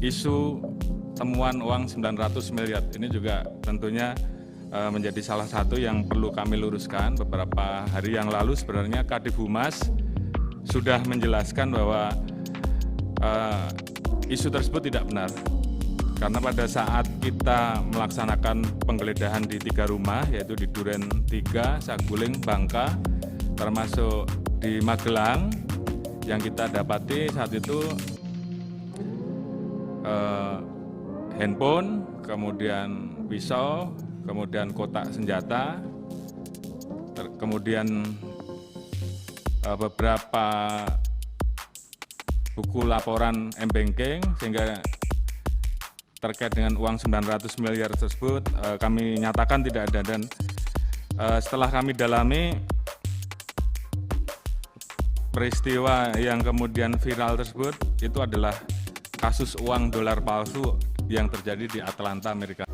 isu temuan uang 900 miliar. Ini juga tentunya menjadi salah satu yang perlu kami luruskan. Beberapa hari yang lalu sebenarnya Kadif Humas sudah menjelaskan bahwa isu tersebut tidak benar. Karena pada saat kita melaksanakan penggeledahan di 3 rumah, yaitu di Duren 3, Saguling, Bangka, termasuk di Magelang, yang kita dapati saat itu handphone, kemudian pisau, kemudian kotak senjata, kemudian beberapa buku laporan m-banking, sehingga terkait dengan uang 900 miliar tersebut kami nyatakan tidak ada. Dan setelah kami dalami, peristiwa yang kemudian viral tersebut itu adalah kasus uang dolar palsu yang terjadi di Atlanta, Amerika.